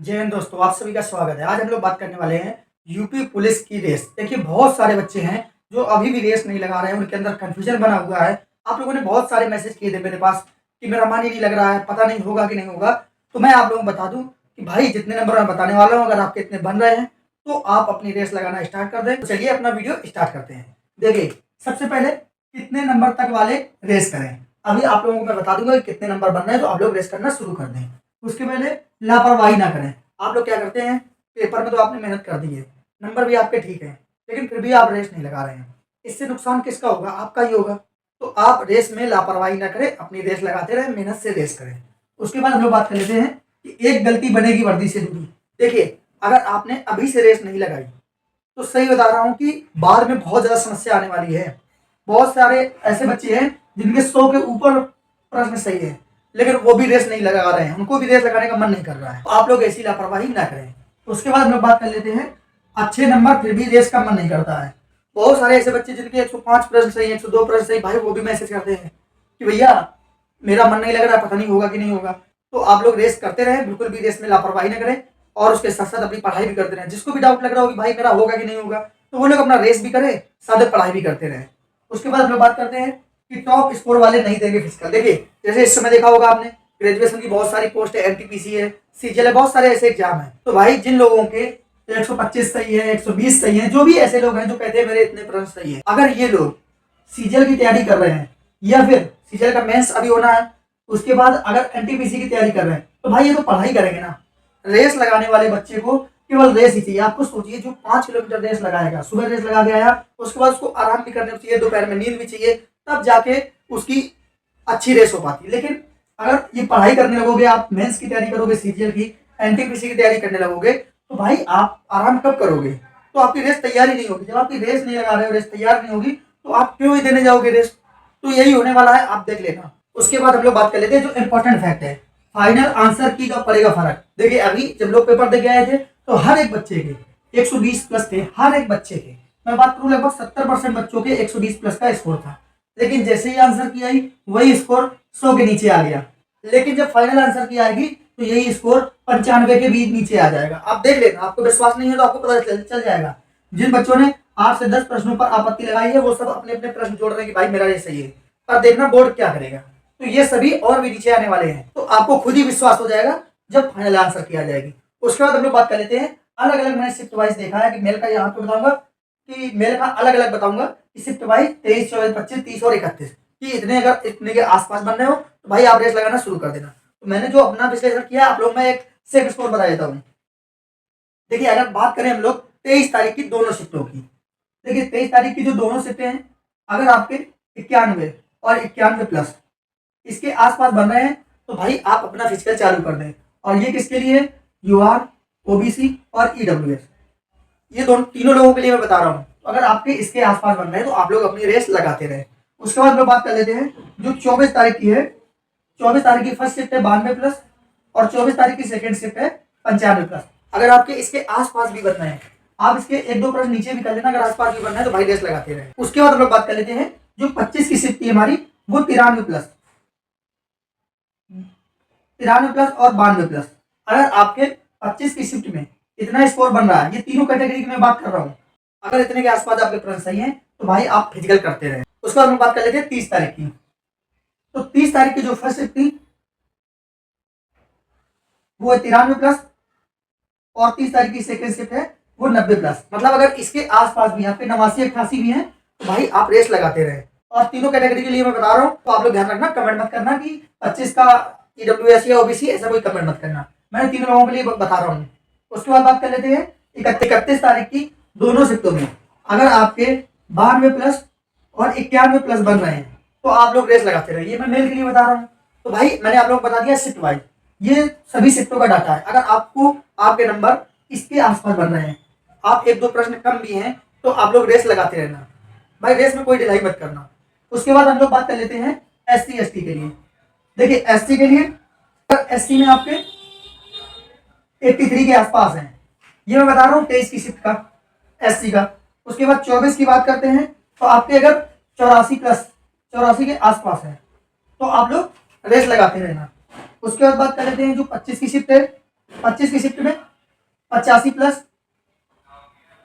जय हिंद दोस्तों, आप सभी का स्वागत है। आज हम लोग बात करने वाले हैं यूपी पुलिस की रेस। देखिए, बहुत सारे बच्चे हैं जो अभी भी रेस नहीं लगा रहे हैं, उनके अंदर कंफ्यूजन बना हुआ है। आप लोगों ने बहुत सारे मैसेज किए थे मेरे पास कि मेरा मन ही नहीं लग रहा है, पता नहीं होगा कि नहीं होगा। तो मैं आप लोगों को बता दूं कि भाई, जितने नंबर मैं बताने वाला हूँ, अगर आपके इतने बन रहे हैं तो आप अपनी रेस लगाना स्टार्ट कर दें। तो चलिए अपना वीडियो स्टार्ट करते हैं। देखिए, सबसे पहले कितने नंबर तक वाले रेस करें, अभी आप लोगों को मैं बता दूंगा कि कितने नंबर बन रहे हैं, तो आप लोग रेस करना शुरू कर दें। उसके पहले लापरवाही ना करें। आप लोग क्या करते हैं, पेपर में तो आपने मेहनत कर दी है, नंबर भी आपके ठीक है, लेकिन फिर भी आप रेस नहीं लगा रहे हैं। इससे नुकसान किसका होगा? आपका ही होगा। तो आप रेस में लापरवाही ना करें, अपनी रेस लगाते रहें, मेहनत से रेस करें। उसके बाद हम लोग बात कर लेते हैं कि एक गलती बनेगी वर्दी से दूरी। देखिए, अगर आपने अभी से रेस नहीं लगाई तो सही बता रहा हूँ कि बाद में बहुत ज्यादा समस्या आने वाली है। बहुत सारे ऐसे बच्चे हैं जिनके 100 के ऊपर प्रश्न सही है, लेकिन वो भी रेस नहीं लगा रहे हैं, उनको भी रेस लगाने का मन नहीं कर रहा है। तो आप लोग ऐसी लापरवाही ना करें। उसके बाद हम लोग बात कर लेते हैं अच्छे नंबर फिर भी रेस का मन नहीं करता है। बहुत सारे ऐसे बच्चे जिनके 105 प्रश्न सही, 102 प्रश्न सही, भाई वो भी मैसेज करते हैं कि भैया मेरा मन नहीं लग रहा, पता नहीं होगा कि नहीं होगा। तो आप लोग रेस करते रहें, बिल्कुल भी रेस में लापरवाही ना करें, और उसके साथ साथ अपनी पढ़ाई भी करते रहें। जिसको भी डाउट लग रहा हो कि भाई मेरा होगा कि नहीं होगा, तो वो लोग अपना रेस भी करें, साथ में पढ़ाई भी करते रहें। उसके बाद हम लोग बात करते हैं कि टॉप स्कोर वाले नहीं देंगे फिजिकल। देखिए, जैसे इस समय देखा होगा आपने, ग्रेजुएशन की बहुत सारी पोस्ट है, एनटीपीसी है, सीजीएल है, बहुत सारे ऐसे एग्जाम है। तो भाई जिन लोगों के 125 सही है, 120 सही है, जो भी ऐसे लोग हैं जो कहते हैं मेरे इतने प्रश्न सही है, अगर ये लोग सीजीएल की तैयारी कर रहे हैं या फिर सीजीएल का मेंस अभी होना है, उसके बाद अगर एनटीपीसी की तैयारी कर रहे हैं, तो भाई ये तो पढ़ाई करेंगे ना। रेस लगाने वाले बच्चे को केवल रेस ही चाहिए। आपको सोचिए, जो 5 किलोमीटर रेस लगाएगा, सुबह रेस लगा के आया, उसके बाद उसको आराम भी करने को चाहिए, दोपहर में नींद भी चाहिए, तब जाके उसकी अच्छी रेस हो पाती है। लेकिन अगर ये पढ़ाई करने लगोगे, आप मेंस की तैयारी करोगे, सीजीएल की, एनटीपीसी की तैयारी करने लगोगे, तो भाई आप आराम कब करोगे? तो आपकी रेस तैयार ही नहीं होगी। जब आपकी रेस नहीं लगा रहे हो, रेस तैयार नहीं होगी, तो आप क्यों ही देने जाओगे रेस? तो यही होने वाला है, आप देख लेना। उसके बाद हम लोग बात कर लेते हैं जो इंपॉर्टेंट फैक्ट है, फाइनल आंसर की का पड़ेगा फर्क। देखिए, अभी जब लोग पेपर दे के आए थे तो हर एक बच्चे के 120 प्लस थे, हर एक बच्चे के। मैं बात करूं, लगभग 70% बच्चों के 120 प्लस का स्कोर था। लेकिन जैसे ही आंसर की आई, वही स्कोर 100 के नीचे आ गया। लेकिन जब फाइनल आंसर की आएगी तो यही स्कोर 95 के बीच नीचे आ जाएगा। आप देख लेना, आपको विश्वास नहीं है तो आपको पता चल जाएगा। जिन बच्चों ने 8 से 10 प्रश्नों पर आपत्ति लगाई है, वो सब अपने अपने प्रश्न जोड़ रहे हैं कि भाई मेरा ये सही है। पर देखना बोर्ड क्या करेगा। तो ये सभी और भी नीचे आने वाले हैं, तो आपको खुद ही विश्वास हो जाएगा जब फाइनल आंसर किया जाएगी। उसके बाद हम लोग बात कर लेते हैं अलग अलग। मैंने शिफ्ट वाइज देखा है कि मेल का यहाँ पे बताऊंगा कि मेल का अलग अलग बताऊंगा कि शिफ्ट वाइज 23, 24, 25, 30 और 31 कि इतने, अगर इतने के आसपास बन रहे हो तो भाई आप रेस लगाना शुरू कर देना। तो मैंने जो अपना विश्लेषण किया, आप लोग मैं एक सेफ स्कोर बता देता हूँ। देखिए, अगर बात करें हम लोग 23 तारीख की दोनों शिफ्टों की, देखिए 23 तारीख की जो दोनों शिफ्टें हैं, अगर आपके 91 और 91 प्लस इसके आसपास बन रहे हैं, तो भाई आप अपना फिजिकल चालू कर दें। और ये किसके लिए? यूआर, ओबीसी और ईडब्ल्यूएस, ये दोनों तीनों लोगों के लिए मैं बता रहा हूँ। तो अगर आपके इसके आसपास बन रहे हैं तो आप लोग अपनी रेस लगाते रहे। उसके बाद हम लोग बात कर लेते हैं जो 24 तारीख की है। 24 तारीख की फर्स्ट शिफ्ट है 92 प्लस, और 24 तारीख की सेकंड शिफ्ट है 95 प्लस। अगर आपके इसके आसपास भी बनना है, आप इसके 1-2 प्रश्न नीचे भी कर लेना, अगर आसपास भी बनना है तो भाई रेस लगाते रहे। उसके बाद हम लोग बात कर लेते हैं जो 25 की शिफ्ट थी हमारी, वो 93 प्लस, 93 प्लस और 92 प्लस। अगर आपके 25 की शिफ्ट में इतना स्कोर बन रहा है, ये तीनों कैटेगरी की मैं बात कर रहा हूँ, अगर इतने के आसपास आपके प्रश्न सही हैं तो भाई आप फिजिकल करते रहे। उसके बाद हम बात कर लेते हैं 30 तारीख की। तो 30 तारीख की जो फर्स्ट शिफ्ट थी वो है 93 प्लस, और 30 तारीख की सेकंड शिफ्ट है वो 90 प्लस। मतलब अगर इसके आसपास भी आपके 89, 88 भी हैं, तो भाई आप रेस लगाते रहे। और तीनों कैटेगरी के लिए मैं बता रहा हूँ, तो आप लोग ध्यान रखना, कमेंट मत करना कि 25 का ईडब्ल्यूएस या ओबीसी, ऐसा कोई कमेंट मत करना। मैं तीनों लोगों के लिए बता रहा हूँ। उसके बाद बात कर लेते हैं 31 तारीख की दोनों शिफ्टों में, अगर आपके 92 प्लस और 91 प्लस बन रहे हैं तो आप लोग रेस लगाते रहे। ये मैं मेल के लिए बता रहा हूँ। तो भाई मैंने आप लोग बता दिया शिफ्ट वाइज, ये सभी शिफ्टों का डाटा है। अगर आपको आपके नंबर इसके आसपास बन रहे हैं, आप 1-2 प्रश्न कम भी हैं, तो आप लोग रेस लगाते रहना। भाई रेस में कोई ढिलाई मत करना। उसके बाद हम लोग बात कर लेते हैं SC ST के लिए। देखिए SC के लिए, SC में आपके 83 के आसपास हैं, ये मैं बता रहा हूँ 23 की शिफ्ट का SC का। उसके बाद 24 की बात करते हैं, तो आपके अगर 84 प्लस, 84 के आसपास है, तो आप लोग रेस लगाते रहना। उसके बाद बात कर लेते हैं जो 25 की शिफ्ट है, 25 की शिफ्ट में 85 प्लस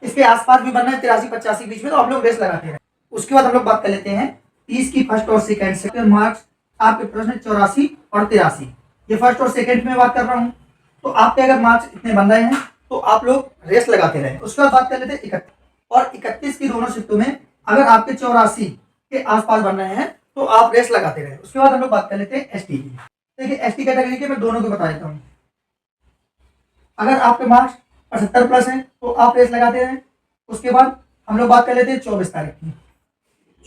इसके आसपास भी बनना है, 83-85 बीच में, तो आप लोग रेस लगाते हैं। उसके बाद हम लोग बात कर लेते हैं 30 की फर्स्ट और सेकंड से मार्क्स। आपके प्रश्न 84 और 83, ये फर्स्ट और सेकंड में बात कर रहा हूँ। तो आपके अगर मार्क्स इतने बन रहे हैं तो आप लोग रेस लगाते रहे। उसके बाद बात कर लेते हैं 31 और 31 की दोनों शिफ्टों में अगर आपके 84 के आसपास बन रहे हैं तो आप रेस लगाते रहे। उसके बाद हम लोग बात कर लेते हैं एसटी की। देखिए एसटी कैटेगरी के मैं दोनों को बता देता हूँ। अगर आपके मार्क्स 75 प्लस हैं तो आप रेस लगाते हैं। उसके बाद हम लोग बात कर लेते हैं 24 तारीख की।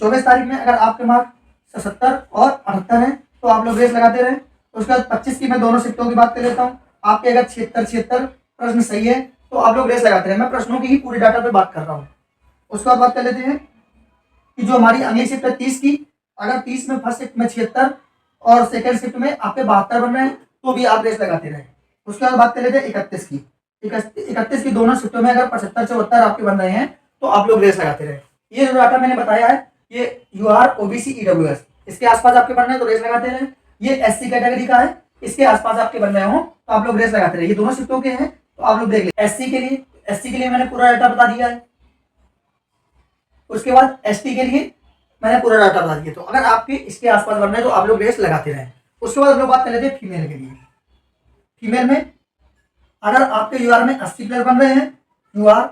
24 तारीख में अगर आपके मार्क्स 77 और 78 हैं तो आप लोग रेस लगाते रहे। उसके बाद 25 की मैं दोनों शिफ्टों की बात कर लेता हूँ। आपके अगर 76 प्रश्न सही है तो आप लोग रेस लगाते रहे। मैं प्रश्नों की ही पूरी डाटा पे बात कर रहा हूँ। उसके बाद बात कर लेते हैं कि जो हमारी अगली शिफ्ट है 30 की, अगर 30 में फर्स्ट शिफ्ट में 76 और सेकंड शिफ्ट में आपके 72 बन रहे हैं तो भी आप रेस लगाते रहे। उसके बाद बात कर लेते हैं 31 की। 31 की दोनों शिफ्टों में अगर 75-74 आपके बन रहे हैं तो आप लोग रेस लगाते रहे। ये जो डाटा मैंने बताया है ये यूआर ओबीसी ईडब्ल्यूएस इसके आसपास आपके बन रहे हैं तो रेस लगाते रहे। ये एससी कैटेगरी का है, इसके आसपास आपके बन रहे हो तो आप लोग रेस लगाते रहे। ये दोनों शिफ्टों के हैं तो आप लोग देख ले। एससी के लिए मैंने पूरा डाटा बता दिया है। उसके बाद एसटी के लिए मैंने पूरा डाटा बता दिया। तो अगर आपके इसके आसपास बन रहे हैं तो आप लोग रेस लगाते रहे। उसके बाद हम लोग बात कर लेते हैं फीमेल के लिए। फीमेल में अगर आपके यूआर में 80 प्लस बन रहे हैं, यूआर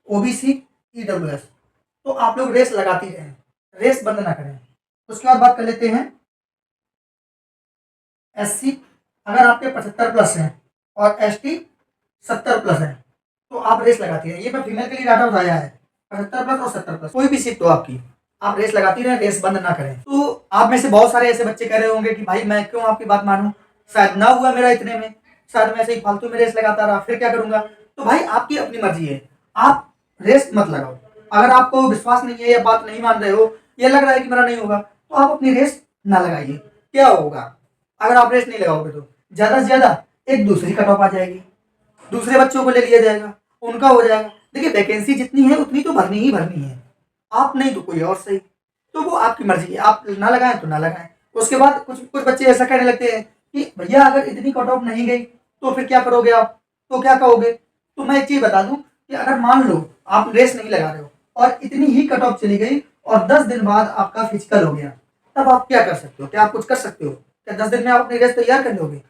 ओबीसी ईडब्ल्यूएस, तो आप लोग रेस लगाती रहे, रेस बंद ना करें। उसके बाद बात कर लेते हैं एससी। अगर आपके 75 प्लस हैं और एसटी 70 प्लस है तो आप रेस लगाती रहे। ये मैं फीमेल के लिए डाटा बताया है। 75 प्लस और 70 प्लस कोई भी शिफ्ट हो आपकी, आप रेस लगाती रहे, रेस बंद ना करें। तो आप में से बहुत सारे ऐसे बच्चे कह रहे होंगे कि भाई मैं क्यों आपकी बात मानूं, शायद ना हुआ मेरा इतने में, शायद मैं ऐसे ही फालतू में रेस लगाता रहा, फिर क्या करूंगा। तो भाई आपकी अपनी मर्जी है, आप रेस मत लगाओ। अगर आपको विश्वास नहीं है या बात नहीं मान रहे हो, ये लग रहा है कि मेरा नहीं होगा, तो आप अपनी रेस ना लगाइए। क्या होगा अगर आप रेस नहीं लगाओगे तो ज्यादा से ज्यादा एक दूसरी कट ऑफ आ जाएगी, दूसरे बच्चों को ले लिया जाएगा, उनका हो जाएगा। देखिए वैकेंसी जितनी है उतनी तो भरनी ही भरनी है, आप नहीं तो कोई और सही। तो वो आपकी मर्जी है, आप ना लगाएं तो ना लगाएं। उसके बाद कुछ कुछ बच्चे ऐसा कहने लगते हैं कि भैया अगर इतनी कट ऑफ नहीं गई तो फिर क्या करोगे आप, तो क्या कहोगे। तो मैं एक चीज बता दूं कि अगर मान लो आप रेस नहीं लगा रहे हो और इतनी ही कट ऑफ चली गई और 10 दिन बाद आपका फिजिकल हो गया, तब आप क्या कर सकते हो। क्या आप कुछ कर सकते हो? क्या 10 दिन में आप अपनी रेस तैयार कर लोगे?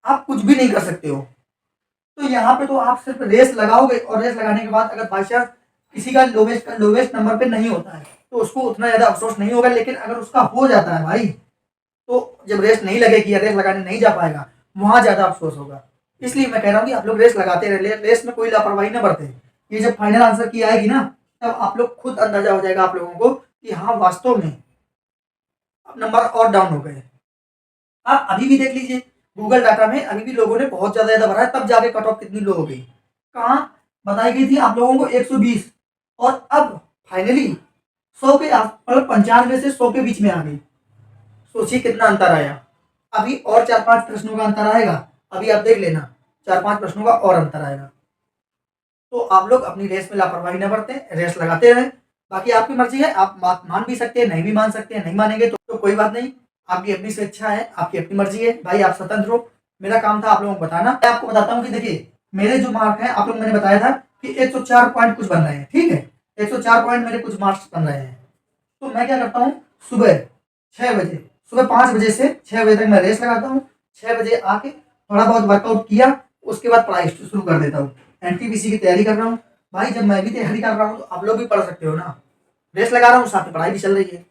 आप कुछ भी नहीं कर सकते हो। तो यहाँ पे तो आप सिर्फ रेस लगाओगे और रेस लगाने के बाद अगर बाई चांस किसी का लोवेस्ट नंबर पे नहीं होता है तो उसको उतना ज्यादा अफसोस नहीं होगा। लेकिन अगर उसका हो जाता है भाई, तो जब रेस नहीं लगेगी या रेस लगाने नहीं जा पाएगा, वहां ज्यादा अफसोस होगा। इसलिए मैं कह रहा हूँ कि आप लोग रेस लगाते रहे, रेस में कोई लापरवाही ना बरते। ये जब फाइनल आंसर की आएगी ना, तब आप लोग खुद अंदाजा हो जाएगा आप लोगों को कि हाँ वास्तव में नंबर और डाउन हो गए। आप अभी भी देख लीजिए गूगल डाटा में अभी भी लोगों ने बहुत ज्यादा भरा है, तब जाके कट ऑफ कितनी लो हो गई। कहाँ बताई गई थी आप लोगों को 120 और अब फाइनली 100 के मतलब 95 से 100 के बीच में आ गई। सोचिए कितना अंतर आया। अभी और 4-5 प्रश्नों का अंतर आएगा, अभी आप देख लेना 4-5 प्रश्नों का और अंतर आएगा। तो आप लोग अपनी रेस में लापरवाही न बरतें, रेस लगाते रहें। बाकी आपकी मर्जी है, आप बात मान भी सकते हैं, नहीं भी मान सकते हैं। नहीं मानेंगे तो कोई बात नहीं, आपकी अपनी स्वेच्छा है, आपकी अपनी मर्जी है। भाई आप स्वतंत्र हो, मेरा काम था आप लोगों को बताना। मैं आपको बताता हूँ कि देखिए मेरे जो मार्क हैं, आप लोग मैंने बताया था कि 104 पॉइंट कुछ बन रहे हैं, ठीक है। 104 पॉइंट मेरे कुछ मार्क्स बन रहे हैं। तो मैं क्या करता हूँ, सुबह 6 बजे, सुबह 5 बजे से 6 बजे तक मैं रेस लगाता हूँ। 6 बजे आके थोड़ा बहुत वर्कआउट किया, उसके बाद पढ़ाई शुरू कर देता हूँ। एनटीपीसी की तैयारी कर रहा हूँ। भाई जब मैं भी तैयारी कर रहा हूँ तो आप लोग भी पढ़ सकते हो ना। रेस लगा रहा हूँ, साथ में पढ़ाई भी चल रही है।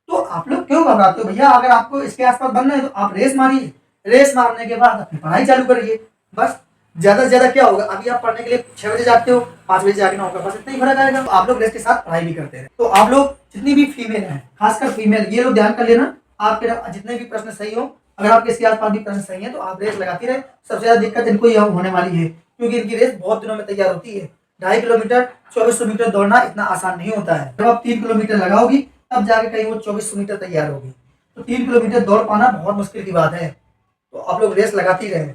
तो आप लोग क्यों घबराते हो भैया? अगर आपको इसके आसपास बनना है तो आप रेस मारिए, रेस मारने के बाद अपनी पढ़ाई चालू करिए। बस ज्यादा से ज्यादा क्या होगा, अभी आप पढ़ने के लिए 6 बजे जाते हो, 5 बजे जाके ना होगा, बस इतना ही फर्क आएगा। तो आप लोग रेस के साथ पढ़ाई भी करते हैं। तो आप लोग जितनी भी फीमेल है, खासकर फीमेल, ये लोग ध्यान कर लेना। आपके जितने भी प्रश्न सही हो, अगर आपके इसके आसपास भी प्रश्न सही है तो आप रेस लगाती रहे। सबसे ज्यादा दिक्कत इनको यह होने वाली है क्योंकि इनकी रेस बहुत दिनों में तैयार होती है। 2.5 किलोमीटर 2400 मीटर दौड़ना इतना आसान नहीं होता है। जब आप 3 किलोमीटर लगाओगी तब जाके कहीं वो 2400 मीटर तैयार होगी। तो 3 किलोमीटर दौड़ पाना बहुत मुश्किल की बात है। तो आप लोग रेस लगाती रहे।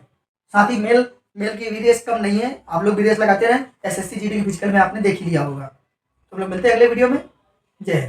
साथ ही मेल मेल की भी रेस कम नहीं है, आप लोग भी रेस लगाते रहें। एसएससी जीडी की फिजिकल में आपने देख ही लिया होगा। तो हम लोग मिलते हैं अगले वीडियो में। जय हिंद।